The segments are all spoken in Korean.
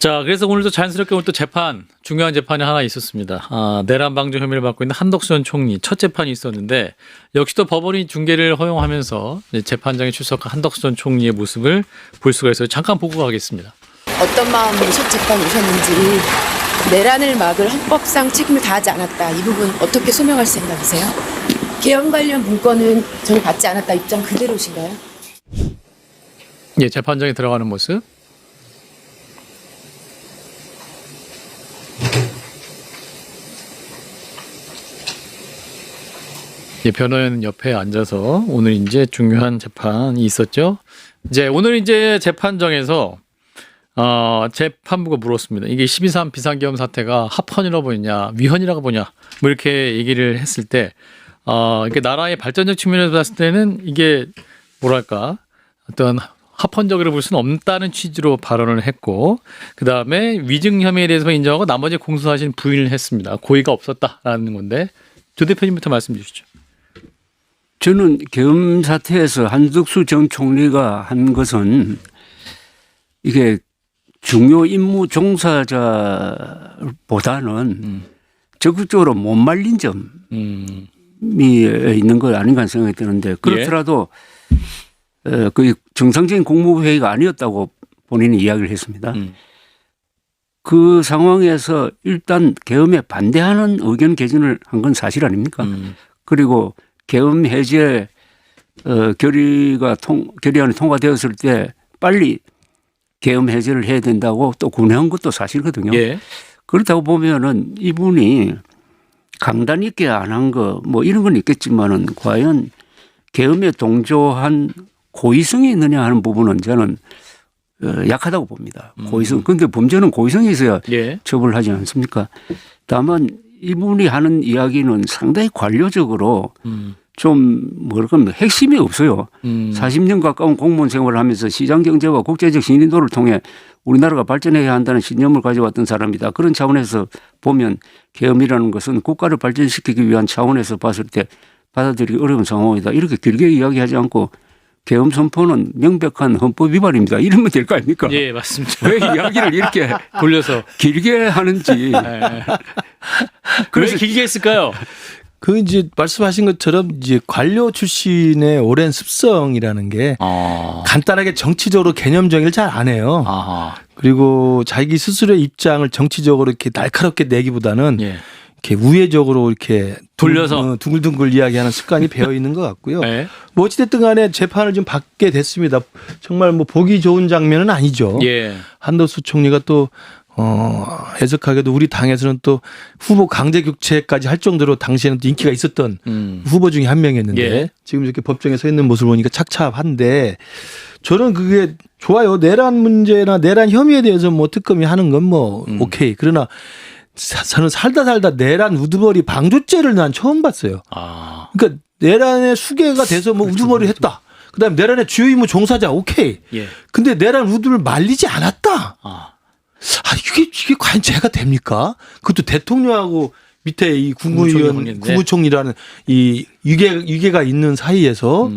자, 그래서 오늘도 자연스럽게 오늘 또 재판, 중요한 재판이 하나 있었습니다. 내란 방조 혐의를 받고 있는 한덕수 전 총리 첫 재판이 있었는데 역시 또 법원이 중계를 허용하면서 재판장에 출석한 한덕수 전 총리의 모습을 볼 수가 있어요. 잠깐 보고 가겠습니다. 어떤 마음으로 첫 재판 오셨는지, 내란을 막을 헌법상 책임을 다하지 않았다, 이 부분 어떻게 소명할 생각이세요? 개헌 관련 문건은 전혀 받지 않았다 입장 그대로신가요? 예, 재판장에 들어가는 모습. 예, 변호인 옆에 앉아서 오늘 이제 중요한 재판이 있었죠. 이제 오늘 이제 재판정에서 재판부가 물었습니다. 이게 12.3 비상계엄 사태가 합헌이라고 보냐, 위헌이라고 보냐, 뭐 이렇게 얘기를 했을 때, 이게 나라의 발전적 측면에서 봤을 때는 이게 뭐랄까, 어떤 합헌적으로 볼 수는 없다는 취지로 발언을 했고, 그 다음에 위증 혐의에 대해서 인정하고 나머지 공소사실 부인을 했습니다. 고의가 없었다라는 건데, 조 대표님부터 말씀 주시죠. 저는 계엄 사태에서 한덕수 전 총리가 한 것은 이게 중요 임무 종사자보다는 적극적으로 못 말린 점이 있는 거 아닌가 생각이 드는데, 그렇더라도 그 정상적인 국무회의가 아니었다고 본인이 이야기를 했습니다. 그 상황에서 일단 계엄에 반대하는 의견 개진을 한 건 사실 아닙니까? 그리고 계엄 해제 결의안이 통과되었을 때 빨리 계엄 해제를 해야 된다고 또 군의한 것도 사실거든요. 예. 그렇다고 보면은 이분이 강단 있게 안 한 거 뭐 이런 건 있겠지만은 과연 계엄에 동조한 고의성이 있느냐 하는 부분은 저는 약하다고 봅니다. 고의성. 그런데 범죄는 고의성이 있어야 예. 처벌을 하지 않습니까? 다만 이분이 하는 이야기는 상당히 관료적으로 좀 뭐랄까 핵심이 없어요. 40년 가까운 공무원 생활을 하면서 시장 경제와 국제적 신인도를 통해 우리나라가 발전해야 한다는 신념을 가져왔던 사람이다. 그런 차원에서 보면 계엄이라는 것은 국가를 발전시키기 위한 차원에서 봤을 때 받아들이기 어려운 상황이다. 이렇게 길게 이야기하지 않고 계엄 선포는 명백한 헌법 위반입니다. 이러면 될 거 아닙니까? 예, 맞습니다. 왜 이야기를 이렇게 돌려서 길게 하는지. 왜 길게 했을까요? 그 이제 말씀하신 것처럼 이제 관료 출신의 오랜 습성이라는 게 간단하게 정치적으로 개념 정의를 잘 안 해요. 그리고 자기 스스로의 입장을 정치적으로 이렇게 날카롭게 내기보다는 예. 이렇게 우회적으로 이렇게 돌려서 둥글둥글 이야기하는 습관이 배어 있는 것 같고요. 네. 뭐 어찌됐든 간에 재판을 좀 받게 됐습니다. 정말 뭐 보기 좋은 장면은 아니죠. 예. 한덕수 총리가 또 애석하게도 우리 당에서는 또 후보 강제 교체까지 할 정도로 당시에는 또 인기가 있었던 후보 중에 한 명이었는데 예. 지금 이렇게 법정에 서 있는 모습을 보니까 착잡한데, 저는 그게 좋아요. 내란 문제나 내란 혐의에 대해서 뭐 특검이 하는 건 뭐 오케이. 그러나 저는 살다 내란 우두머리 방조죄를 난 처음 봤어요. 그러니까 내란의 수괴가 돼서 뭐 우두머리를 했다. 그다음에 내란의 주요 임무 종사자 오케이. 예. 근데 내란 우두를 말리지 않았다. 이게 과연 죄가 됩니까? 그것도 대통령하고 밑에 이 국무총리라는 이 유괴가 있는 사이에서.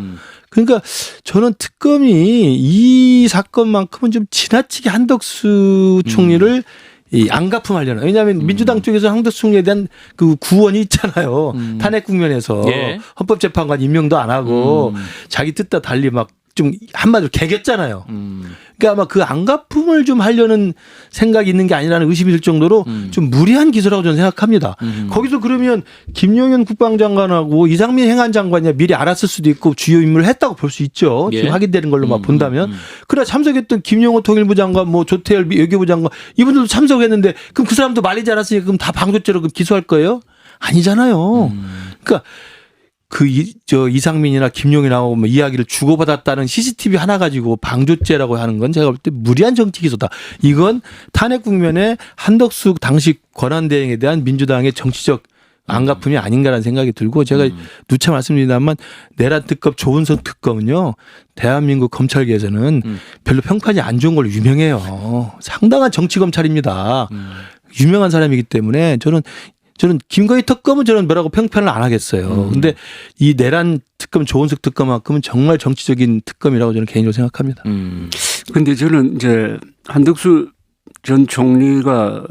그러니까 저는 특검이 이 사건만큼은 좀 지나치게 한덕수 총리를 이 안가품하려는. 왜냐하면 민주당 쪽에서 한덕수 총리에 대한 그 구원이 있잖아요. 탄핵 국면에서 예. 헌법재판관 임명도 안 하고 자기 뜻과 달리 막 좀 한마디로 개겼잖아요. 그러니까 아마 그 안가품을 좀 하려는 생각이 있는 게 아니라는 의심이 들 정도로 좀 무리한 기소라고 저는 생각합니다. 거기서 그러면 김용현 국방장관하고 이상민 행안장관이 미리 알았을 수도 있고 주요 임무를 했다고 볼 수 있죠. 예. 지금 확인되는 걸로만 본다면. 그러나 참석했던 김용호 통일부 장관, 뭐 조태열 외교부 장관 이분들도 참석했는데 그럼 그 사람도 말리지 않았으니까 그럼 다 방조죄로 기소할 거예요? 아니잖아요. 그러니까 이상민이나 김용이라고 뭐 이야기를 주고받았다는 CCTV 하나 가지고 방조죄라고 하는 건 제가 볼 때 무리한 정치 기소다. 이건 탄핵 국면에 한덕수 당시 권한대행에 대한 민주당의 정치적 안가품이 아닌가라는 생각이 들고, 제가 누차 말씀드립니다만 내란 특검 조은석 특검은요 대한민국 검찰계에서는 별로 평판이 안 좋은 걸로 유명해요. 상당한 정치 검찰입니다. 유명한 사람이기 때문에 저는 김건희 특검은 저는 뭐라고 평판을 안 하겠어요. 근데 이 내란 특검 조은석 특검만큼은 정말 정치적인 특검이라고 저는 개인적으로 생각합니다. 그런데 저는 이제 한덕수 전 총리가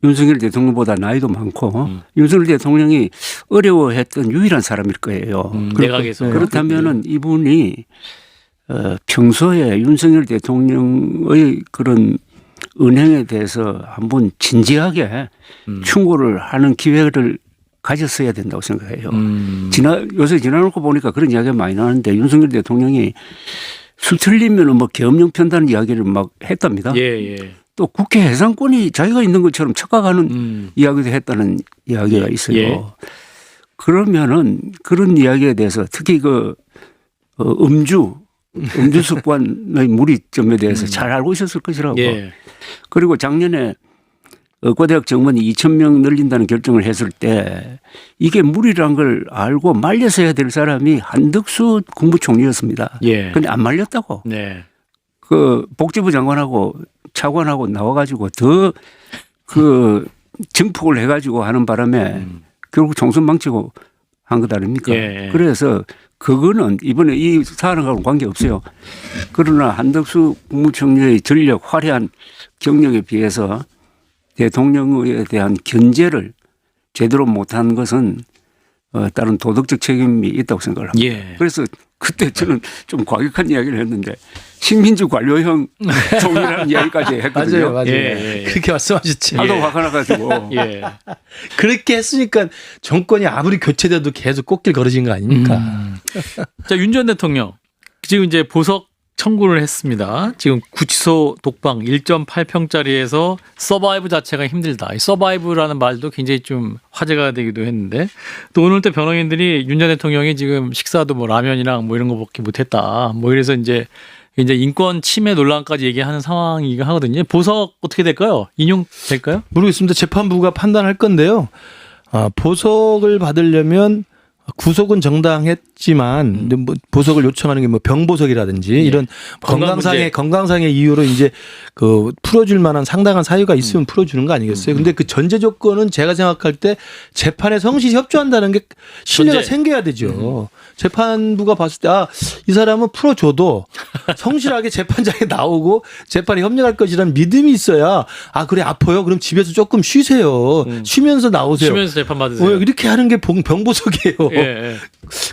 윤석열 대통령보다 나이도 많고 윤석열 대통령이 어려워했던 유일한 사람일 거예요. 내각에서. 그렇다면은 이분이 평소에 윤석열 대통령의 그런 은행에 대해서 한번 진지하게 충고를 하는 기회를 가졌어야 된다고 생각해요. 요새 지나놓고 보니까 그런 이야기가 많이 나는데 윤석열 대통령이 술 틀리면 뭐 계엄령 편다는 이야기를 막 했답니다. 예. 또 국회 해상권이 자기가 있는 것처럼 착각하는 이야기도 했다는 이야기가 있어요. 예. 그러면은 그런 이야기에 대해서 특히 그 음주 습관의 무리점에 대해서 잘 알고 있었을 것이라고. 예. 그리고 작년에 의과대학 정원이 2,000명 늘린다는 결정을 했을 때 이게 무리란 걸 알고 말려서야 될 사람이 한덕수 국무총리였습니다. 예. 근데 안 말렸다고. 네. 그 복지부 장관하고 차관하고 나와가지고 더 그 증폭을 해가지고 하는 바람에 결국 총선 망치고 한 것 아닙니까? 예. 그래서 그거는 이번에 이 사안하고는 관계없어요. 그러나 한덕수 국무총리의 전력 화려한 경력에 비해서 대통령에 대한 견제를 제대로 못한 것은 다른 도덕적 책임이 있다고 생각을 합니다. 예. 그래서 그때 저는 좀 과격한 이야기를 했는데 식민지 관료형 총리라는 이야기까지 했거든요. 맞아요. 예. 그렇게 말씀하셨지. 하도 화가 나가지고. 예. 그렇게 했으니까 정권이 아무리 교체돼도 계속 꽃길 걸으신 거 아닙니까? 자, 윤 전 대통령 지금 이제 보석 청구를 했습니다. 지금 구치소 독방 1.8평짜리에서 서바이브 자체가 힘들다. 이 서바이브라는 말도 굉장히 좀 화제가 되기도 했는데 또 오늘 또 변호인들이 윤 전 대통령이 지금 식사도 뭐 라면이랑 뭐 이런 거밖에 못했다. 뭐 이래서 이제 인권 침해 논란까지 얘기하는 상황이긴 하거든요. 보석 어떻게 될까요? 인용될까요? 모르겠습니다. 재판부가 판단할 건데요. 보석을 받으려면 구속은 정당했지만 근데 뭐 보석을 요청하는 게 뭐 병보석이라든지 이런 건강상의 이유로 이제 그 풀어줄 만한 상당한 사유가 있으면 풀어주는 거 아니겠어요? 근데 그 전제 조건은 제가 생각할 때 재판에 성실히 협조한다는 게 신뢰가 전제. 생겨야 되죠. 재판부가 봤을 때 이 사람은 풀어줘도 성실하게 재판장에 나오고 재판에 협력할 것이라는 믿음이 있어야 그래 아파요. 그럼 집에서 조금 쉬세요. 쉬면서 나오세요. 쉬면서 재판 받으세요. 이렇게 하는 게 병보석이에요. 예.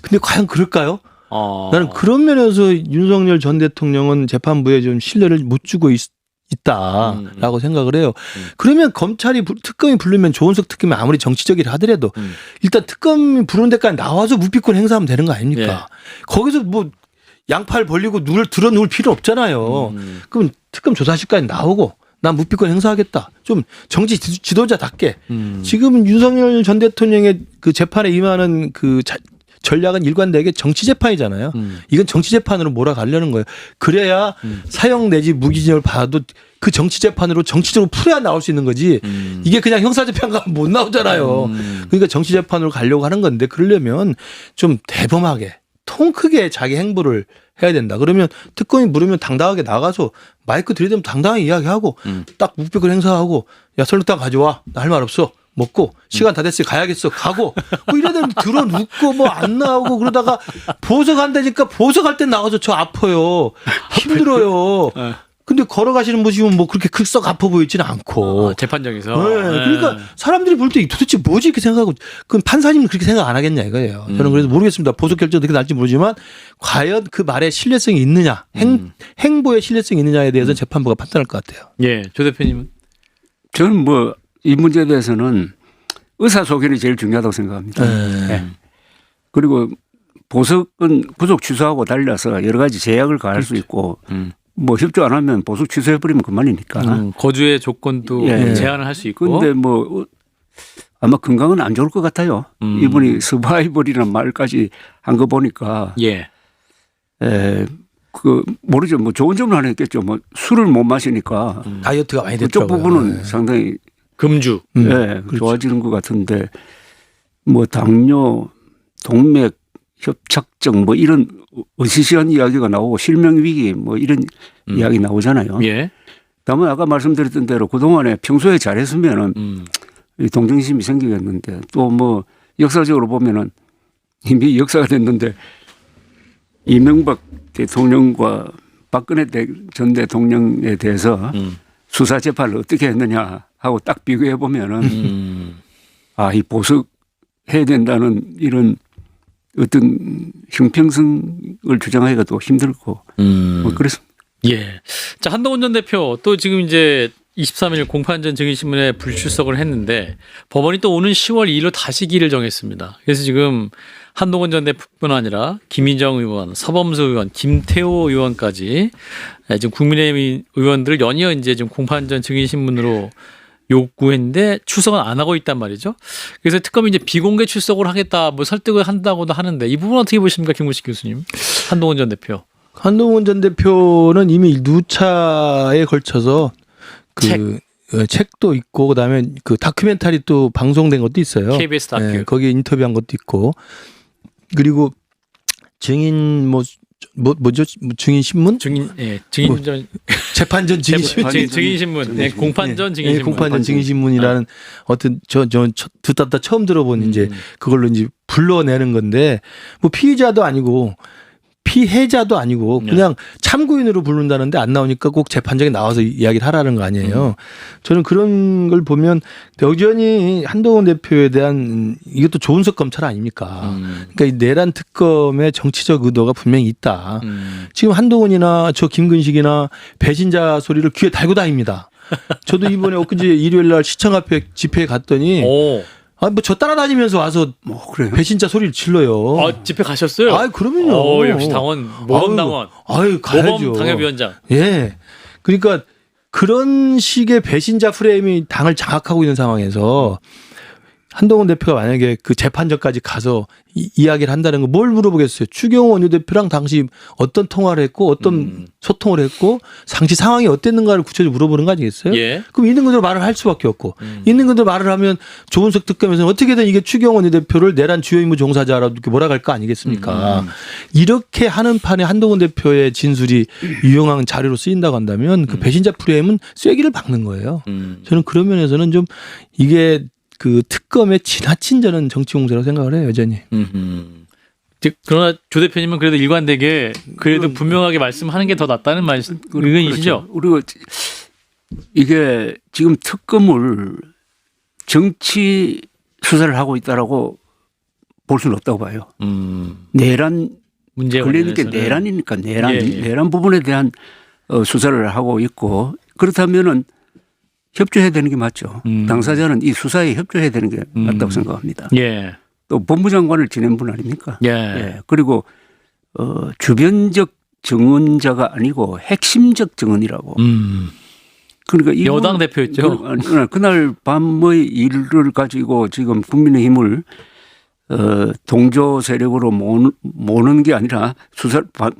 근데 과연 그럴까요? 어. 나는 그런 면에서 윤석열 전 대통령은 재판부에 좀 신뢰를 못 주고 있다라고 생각을 해요. 그러면 검찰이 특검이 부르면 조은석 특검이 아무리 정치적이라 하더라도 일단 특검이 부르는 데까지 나와서 묵비권 행사하면 되는 거 아닙니까? 거기서 뭐 양팔 벌리고 들어 누울 필요 없잖아요. 그럼 특검 조사실까지 나오고 난 묵비권 행사하겠다. 좀 정치 지도자답게. 지금 윤석열 전 대통령의 그 재판에 임하는 그 전략은 일관되게 정치 재판이잖아요. 이건 정치 재판으로 몰아가려는 거예요. 그래야 사형 내지 무기징역을 받아도 그 정치 재판으로 정치적으로 풀어야 나올 수 있는 거지. 이게 그냥 형사 재판 가면 못 나오잖아요. 그러니까 정치 재판으로 가려고 하는 건데 그러려면 좀 대범하게 통 크게 자기 행보를 해야 된다. 그러면 특검이 물으면 당당하게 나가서 마이크 들이대면 당당하게 이야기하고 딱 묵비권 행사하고 야 설렁탕 가져와. 나 할 말 없어. 먹고 시간 다 됐으니 가야겠어. 가고 뭐 이래야 되면 들어 눕고 뭐 안 나오고 그러다가 보석한다니까 보석할 때 나가서 저 아파요. 힘들어요. 근데 걸어가시는 모습은 뭐 그렇게 썩 아파 보이지는 않고. 재판장에서. 네. 그러니까 사람들이 볼 때 도대체 뭐지 이렇게 생각하고 그럼 판사님은 그렇게 생각 안 하겠냐 이거예요. 저는 그래서 모르겠습니다. 보석 결정 어떻게 날지 모르지만 과연 그 말에 신뢰성이 있느냐 행보에 신뢰성이 있느냐에 대해서 재판부가 판단할 것 같아요. 예, 조 대표님은? 저는 뭐 이 문제에 대해서는 의사소견이 제일 중요하다고 생각합니다. 네. 그리고 보석은 구속 취소하고 달라서 여러 가지 제약을 가할 수 있고 뭐 협조 안 하면 보석 취소해버리면 그만이니까. 거주의 조건도 제한을 할 수 있고. 그런데 뭐 아마 건강은 안 좋을 것 같아요. 이분이 서바이벌이라는 말까지 한 거 보니까. 그 모르죠. 뭐 좋은 점은 하나 있겠죠. 뭐 술을 못 마시니까 다이어트가 많이 그쪽 됐더라고요. 부분은 상당히 금주. 좋아지는 것 같은데 뭐 당뇨, 동맥 협착증 뭐 이런 어시시한 이야기가 나오고 실명위기 뭐 이런 이야기 나오잖아요. 예. 다만 아까 말씀드렸던 대로 그동안에 평소에 잘했으면은 동정심이 생기겠는데 또 뭐 역사적으로 보면은 이미 역사가 됐는데 이명박 대통령과 박근혜 전 대통령에 대해서 수사 재판을 어떻게 했느냐 하고 딱 비교해 보면은 이 보석해야 된다는 이런 어떤 형평성을 주장하기가 또 힘들고 뭐 그렇습니다. 예. 자, 한동훈 전 대표 또 지금 이제 23일 공판전 증인신문에 불출석을 했는데 법원이 또 오는 10월 2일로 다시 기일을 정했습니다. 그래서 지금 한동훈 전 대표뿐 아니라 김희정 의원, 서범수 의원, 김태호 의원까지 지금 국민의힘 의원들을 연이어 이제 지금 공판전 증인신문으로 요구했는데 출석은 안 하고 있단 말이죠. 그래서 특검이 이제 비공개 출석을 하겠다, 뭐 설득을 한다고도 하는데 이 부분 어떻게 보십니까, 김무식 교수님? 한동훈 전 대표. 한동훈 전 대표는 이미 누차에 걸쳐서 책도 있고 그다음에 그 다큐멘터리 또 방송된 것도 있어요. KBS 다큐. 네, 거기에 인터뷰한 것도 있고 그리고 증인 뭐죠? 증인 신문? 증인 증인전 재판전 증인 신문. 증인신문. 네, 공판전 증인신문. 공판전 증인신문이라는 어떤 저 듣다 처음 들어본 이제 그걸로 이제 불러내는 건데 뭐 피의자도 아니고 피해자도 아니고 그냥 참고인으로 부른다는데 안 나오니까 꼭 재판장에 나와서 이야기를 하라는 거 아니에요. 저는 그런 걸 보면 여전히 한동훈 대표에 대한 이것도 조은석 검찰 아닙니까? 그러니까 이 내란 특검의 정치적 의도가 분명히 있다. 지금 한동훈이나 저 김근식이나 배신자 소리를 귀에 달고 다닙니다. 저도 이번에 엊그제 일요일 날 시청 앞에 집회에 갔더니 뭐 저 따라다니면서 와서 그래요? 배신자 소리를 질러요. 아, 집회 가셨어요? 그러면요. 역시 당원, 모범당원. 가야죠. 모범 당협위원장. 예. 그러니까 그런 식의 배신자 프레임이 당을 장악하고 있는 상황에서 한동훈 대표가 만약에 그 재판전까지 가서 이야기를 한다는 거 뭘 물어보겠어요. 추경호 원내대표랑 당시 어떤 통화를 했고 어떤 소통을 했고 당시 상황이 어땠는가를 구체적으로 물어보는 거 아니겠어요? 예. 그럼 있는 그대로 말을 할 수밖에 없고 있는 그대로 말을 하면 조은석 특검에서는 어떻게든 이게 추경호 원내대표를 내란 주요 임무 종사자라도 이렇게 몰아갈 거 아니겠습니까? 이렇게 하는 판에 한동훈 대표의 진술이 유용한 자료로 쓰인다고 한다면 그 배신자 프레임은 쐐기를 박는 거예요. 저는 그런 면에서는 좀 이게 그 특검의 지나친 저는 정치 공세라고 생각을 해요, 여전히. 그러나 조 대표님은 그래도 일관되게 그래도 분명하게 말씀하는 게 더 낫다는 의견이시죠? 그렇죠. 그리고 이게 지금 특검을 정치 수사를 하고 있다라고 볼 수는 없다고 봐요. 내란 문제가 걸리는 게 관련해서는. 내란이니까 예. 내란 부분에 대한 수사를 하고 있고 그렇다면은 협조해야 되는 게 맞죠. 당사자는 이 수사에 협조해야 되는 게 맞다고 생각합니다. 예. 또 법무장관을 지낸 분 아닙니까? 예. 그리고 주변적 증언자가 아니고 핵심적 증언이라고. 그러니까 여당 대표였죠. 그날 밤의 일을 가지고 지금 국민의힘을 동조 세력으로 모는 게 아니라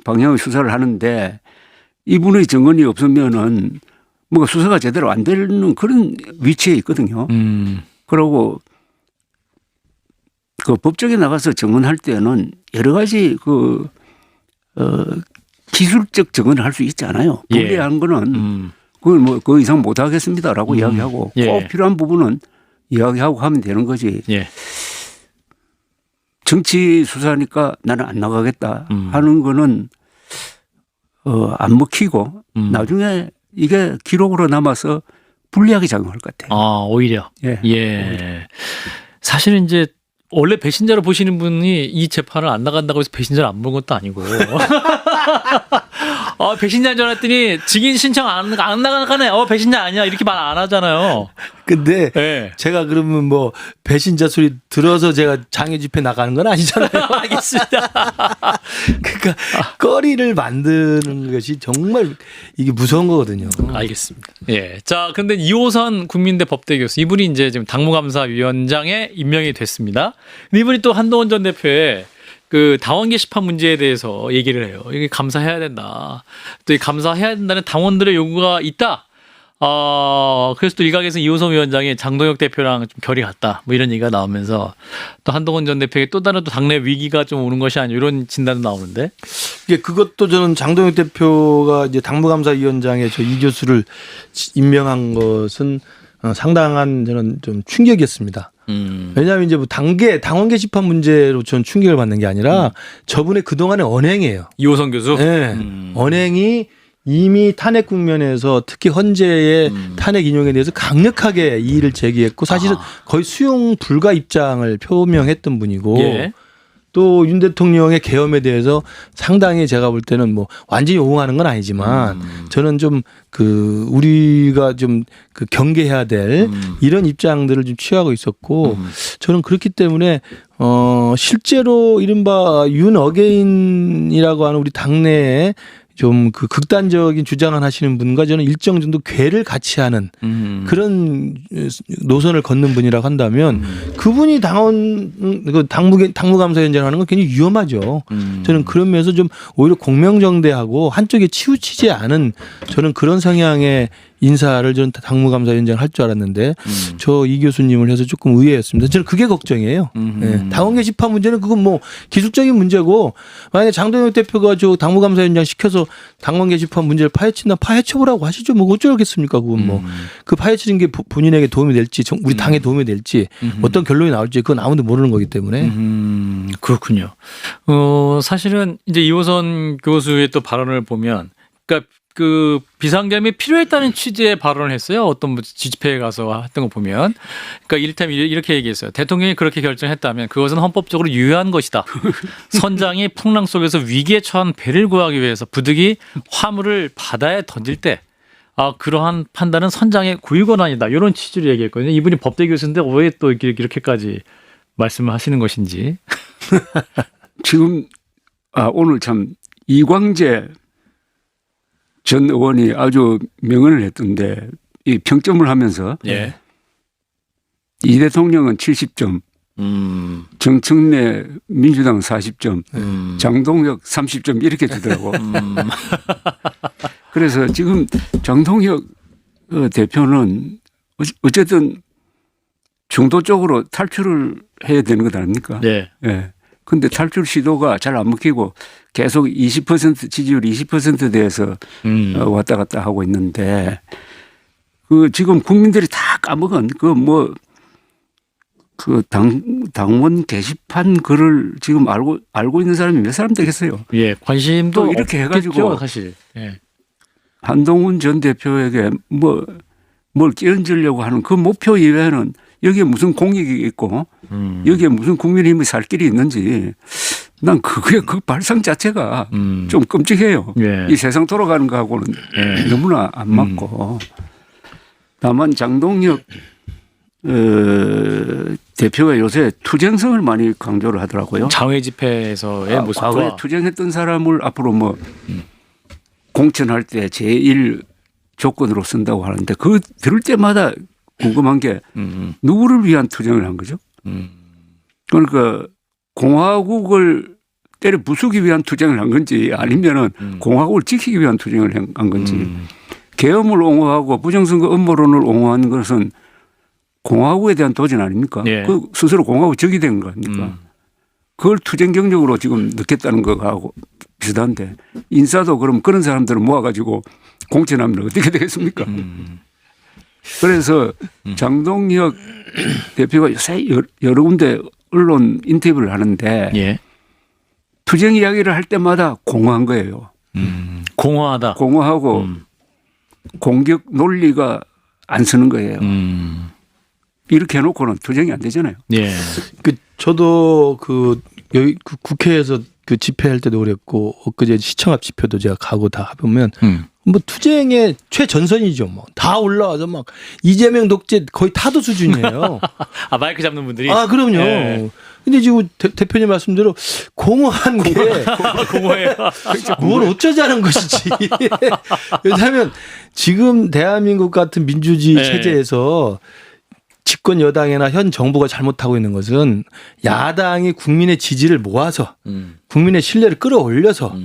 방향의 수사를 하는데 이분의 증언이 없으면은 뭔가 수사가 제대로 안 되는 그런 위치에 있거든요. 그러고 그 법정에 나가서 증언할 때는 여러 가지 기술적 증언을 할 수 있잖아요. 불리한 거는 그걸 뭐 그 이상 못 하겠습니다라고 이야기하고 꼭 필요한 부분은 이야기하고 하면 되는 거지. 정치 수사니까 나는 안 나가겠다 하는 거는 안 먹히고 나중에 이게 기록으로 남아서 불리하게 작용할 것 같아요. 오히려. 예. 사실은 이제 원래 배신자로 보시는 분이 이 재판을 안 나간다고 해서 배신자를 안 본 것도 아니고. 배신자인 줄 알았더니 증인 신청 안 나가네. 배신자 아니야. 이렇게 말 안 하잖아요. 근데 네. 제가 그러면 뭐 배신자 소리 들어서 제가 장애 집회 나가는 건 아니잖아요. 알겠습니다. 그러니까 거리를 만드는 것이 정말 이게 무서운 거거든요. 알겠습니다. 예. 자, 그런데 이호선 국민대 법대 교수 이분이 이제 지금 당무감사위원장에 임명이 됐습니다. 근데 이분이 또 한동훈 전 대표의 그 당원 게시판 문제에 대해서 얘기를 해요. 이게 감사해야 된다. 또 이 감사해야 된다는 당원들의 요구가 있다. 그래서 또 일각에서 이호선 위원장이 장동혁 대표랑 좀 결이 같다. 뭐 이런 얘기가 나오면서 또 한동훈 전 대표에게 또 다른 또 당내 위기가 좀 오는 것이 아니냐 이런 진단도 나오는데. 이게 그것도 저는 장동혁 대표가 이제 당무감사위원장에 저 이 교수를 임명한 것은 상당한 저는 좀 충격이었습니다. 왜냐하면 이제 뭐 당원 게시판 문제로 전 충격을 받는 게 아니라 저분의 그동안의 언행이에요. 이호선 교수? 네. 언행이 이미 탄핵 국면에서 특히 헌재의 탄핵 인용에 대해서 강력하게 이의를 제기했고 사실은 거의 수용 불가 입장을 표명했던 분이고 예. 또 윤 대통령의 계엄에 대해서 상당히 제가 볼 때는 뭐 완전히 옹호하는 건 아니지만 저는 좀 그 우리가 좀 그 경계해야 될 이런 입장들을 좀 취하고 있었고 저는 그렇기 때문에 실제로 이른바 윤 어게인이라고 하는 우리 당내에 좀 그 극단적인 주장을 하시는 분과 저는 일정 정도 궤를 같이 하는 그런 노선을 걷는 분이라고 한다면 그분이 당무감사위원장을 하는 건 굉장히 위험하죠. 저는 그런 면에서 좀 오히려 공명정대하고 한쪽에 치우치지 않은 저는 그런 성향의 인사를 저는 당무감사위원장을 할 줄 알았는데 저 이 교수님을 해서 조금 의외였습니다. 저는 그게 걱정이에요. 네. 당원 게시판 문제는 그건 뭐 기술적인 문제고 만약에 장동혁 대표가 저 당무감사위원장 시켜서 당원 게시판 문제를 파헤친다 파헤쳐보라고 하시죠. 뭐 어쩌겠습니까? 그건 뭐 그 파헤치는 게 본인에게 도움이 될지 우리 당에 도움이 될지 어떤 결론이 나올지 그건 아무도 모르는 거기 때문에. 그렇군요. 사실은 이제 이호선 교수의 또 발언을 보면 그러니까 그 비상계엄이 필요했다는 취지의 발언을 했어요. 어떤 집회에 가서 했던 거 보면. 그러니까 이를테면 이렇게 얘기했어요. 대통령이 그렇게 결정했다면 그것은 헌법적으로 유효한 것이다. 선장이 풍랑 속에서 위기에 처한 배를 구하기 위해서 부득이 화물을 바다에 던질 때 그러한 판단은 선장의 고유 권한이다. 이런 취지로 얘기했거든요. 이분이 법대 교수인데 왜 또 이렇게까지 말씀을 하시는 것인지. 지금 오늘 참 이광재 전 의원이 아주 명언을 했던데 이 평점을 하면서 예. 이 대통령은 70점, 정청래 민주당 40점, 장동혁 30점 이렇게 주더라고. 그래서 지금 장동혁 대표는 어쨌든 중도 쪽으로 탈출을 해야 되는 것 아닙니까? 네. 예. 근데 탈출 시도가 잘 안 먹히고 계속 20% 지지율 20%대에서 왔다 갔다 하고 있는데 그 지금 국민들이 다 까먹은 당원 게시판 글을 지금 알고 있는 사람이 몇 사람 되겠어요? 예, 관심도 또 이렇게 해가지고 없겠죠, 사실. 예. 한동훈 전 대표에게 뭘 끼얹으려고 하는 그 목표 이외에는 여기에 무슨 공익이 있고 여기에 무슨 국민의힘이 살 길이 있는지 난 그 발상 자체가 좀 끔찍해요. 예. 이 세상 돌아가는 거하고는 너무나 안 맞고 다만 장동혁 대표가 요새 투쟁성을 많이 강조를 하더라고요. 장외 집회에서의 모습과 과거에 투쟁했던 사람을 앞으로 뭐 공천할 때 제1 조건으로 쓴다고 하는데 그 들을 때마다 궁금한 게 누구를 위한 투쟁을 한 거죠? 그러니까 공화국을 때려 부수기 위한 투쟁을 한 건지 아니면은 공화국을 지키기 위한 투쟁을 한 건지 계엄을 옹호하고 부정선거 음모론을 옹호하는 것은 공화국에 대한 도전 아닙니까? 예. 그 스스로 공화국 적이 된 거 아닙니까? 그걸 투쟁 경력으로 지금 넣겠다는 거하고 비슷한데 인사도 그럼 그런 사람들을 모아가지고 공천하면 어떻게 되겠습니까? 그래서 장동혁 대표가 요새 여러 군데 언론 인터뷰를 하는데 예. 투쟁 이야기를 할 때마다 공허한 거예요. 공허하다. 공허하고 공격 논리가 안 쓰는 거예요. 이렇게 해놓고는 투쟁이 안 되잖아요. 예. 저도 여기 국회에서 그 집회할 때도 그랬고 엊그제 시청 앞 집회도 제가 가고 다 보면 뭐 투쟁의 최전선이죠. 뭐 다 올라와서 막 이재명 독재 거의 타도 수준이에요. 마이크 잡는 분들이. 그럼요. 예. 근데 지금 대표님 말씀대로 공허한 게 공허해요. 뭘 어쩌자는 것이지. 왜냐하면 지금 대한민국 같은 민주주의 체제에서 집권 여당이나 현 정부가 잘못하고 있는 것은 야당이 국민의 지지를 모아서 국민의 신뢰를 끌어올려서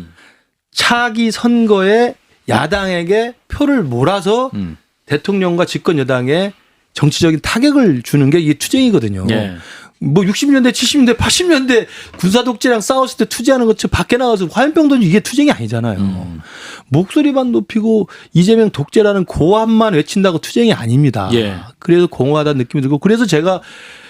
차기 선거에 야당에게 표를 몰아서 대통령과 집권 여당에 정치적인 타격을 주는 게 이게 투쟁이거든요. 예. 뭐 60년대, 70년대, 80년대 군사 독재랑 싸웠을 때 투쟁하는 것처럼 밖에 나가서 화염병 던지고 이게 투쟁이 아니잖아요. 목소리만 높이고 이재명 독재라는 고함만 외친다고 투쟁이 아닙니다. 예. 그래서 공허하다는 느낌이 들고 그래서 제가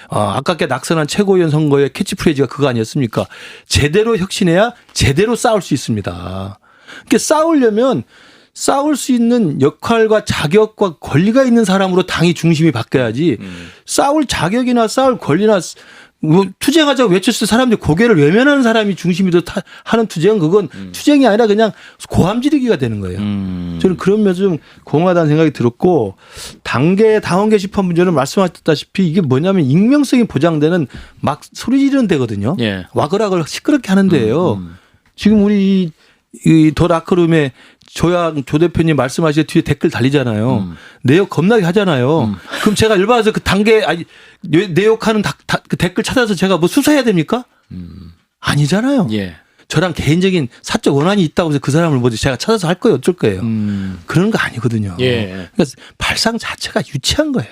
아깝게 낙선한 최고위원 선거의 캐치프레이즈가 그거 아니었습니까? 제대로 혁신해야 제대로 싸울 수 있습니다. 그러니까 싸우려면 싸울 수 있는 역할과 자격과 권리가 있는 사람으로 당이 중심이 바뀌어야지 싸울 자격이나 싸울 권리나 뭐 투쟁하자고 외쳤을 때 사람들이 고개를 외면하는 사람이 중심이 하는 투쟁은 그건 투쟁이 아니라 그냥 고함지르기가 되는 거예요. 저는 그런 면에서 좀 공허하다는 생각이 들었고 당원 게시판 문제는 말씀하셨다시피 이게 뭐냐면 익명성이 보장되는 막 소리 지르는 데거든요. 예. 와글와글 시끄럽게 하는 데예요. 지금 우리 이 더 라커룸에 조 대표님 말씀하실 뒤에 댓글 달리잖아요. 내 욕 겁나게 하잖아요. 그럼 제가 열받아서 그 내 욕하는 그 댓글 찾아서 제가 뭐 수사해야 됩니까? 아니잖아요. 예. 저랑 개인적인 사적 원한이 있다고 해서 그 사람을 뭐지 제가 찾아서 할 거예요. 어쩔 거예요. 그런 거 아니거든요. 예. 그러니까 발상 자체가 유치한 거예요.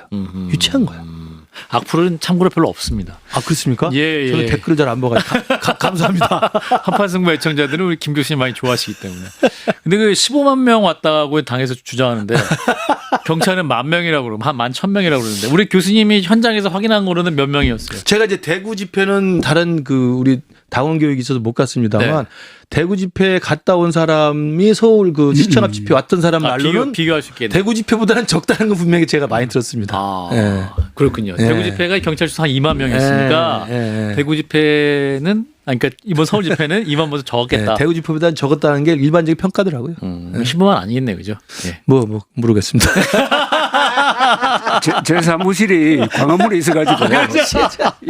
유치한 거예요. 악플은 참고로 별로 없습니다. 아 그렇습니까? 예, 예. 저는 댓글을 잘 안 봐가지고 감사합니다. 한판승부 애청자들은 우리 김 교수님 많이 좋아하시기 때문에. 근데 그 15만 명 왔다고 당에서 주장하는데 경찰은 10,000명이라고 그러고 한 11,000명이라고 그러는데 우리 교수님이 현장에서 확인한 거로는 몇 명이었어요? 제가 이제 대구 집회는 다른 그 우리 당원 교육이 있어서 못 갔습니다만 네. 대구 집회에 갔다 온 사람이 서울 그 시청 앞 집회 왔던 사람 말로는 비교할 수 있겠네요. 대구 집회보다는 적다는 건 분명히 제가 많이 들었습니다. 아, 예. 그렇군요. 예. 대구 집회가 경찰 수한 2만 명이었으니까 예. 대구 집회는 그러니까 이번 서울 집회는 2만 보다 적었겠다. 예. 대구 집회보다는 적었다는 게 일반적인 평가더라고요. 15만 아니겠네, 그죠? 예. 뭐 모르겠습니다. 제 사무실이 광화문에 있어가지고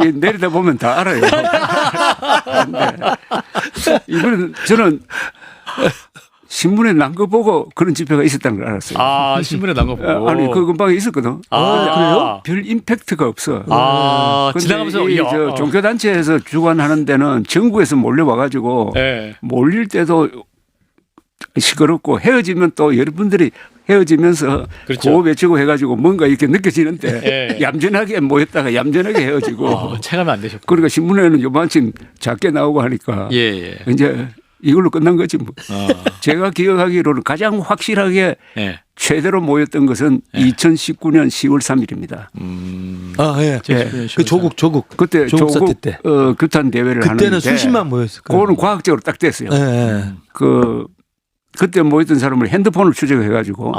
이 내리다 보면 다 알아요. 근데 이거는 저는 신문에 난 거 보고 그런 집회가 있었다는 걸 알았어요. 아, 신문에 난 거 보고. 아니 그 근방에 있었거든. 그래요? 별 임팩트가 없어. 근데 지나가면서 저 종교단체에서 주관하는 데는 전국에서 몰려와가지고 예. 몰릴 때도 시끄럽고 헤어지면 또 여러분들이 헤어지면서 그렇죠. 구호 외치고 해가지고 뭔가 이렇게 느껴지는데 예. 얌전하게 모였다가 얌전하게 헤어지고 체감이 안 되셨고. 그러니까 신문에는 요만큼 작게 나오고 하니까 예. 이제 이걸로 끝난 거지 뭐. 어. 제가 기억하기로는 가장 확실하게 예. 최대로 모였던 것은 2019년 10월 3일입니다. 아 예. 그 조국 그때 조국 사태 조국 때. 규탄 대회를 그때는 하는데 수십만 모였을 거예요. 그거는 과학적으로 딱 됐어요. 예. 그때 모였던 사람을 핸드폰을 추적해가지고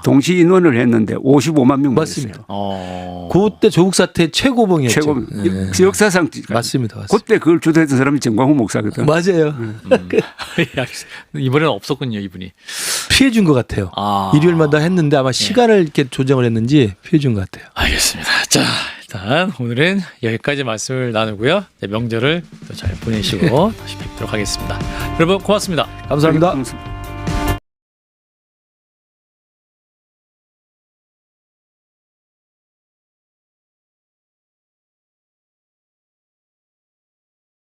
동시 인원을 했는데 55만 명 맞습니다. 모였어요. 그때 조국 사태 최고봉이었죠. 최고 예. 역사상 맞습니다. 그때 그걸 주도했던 사람이 정광훈 목사거든. 맞아요. 이번에는 없었군요, 이분이. 피해 준 것 같아요. 일요일마다 했는데 아마 시간을 이렇게 조정을 했는지 피해 준 것 같아요. 알겠습니다. 자, 일단 오늘은 여기까지 말씀을 나누고요. 명절을 또 잘 보내시고 다시 뵙도록 하겠습니다. 여러분 고맙습니다. 감사합니다. 감사합니다.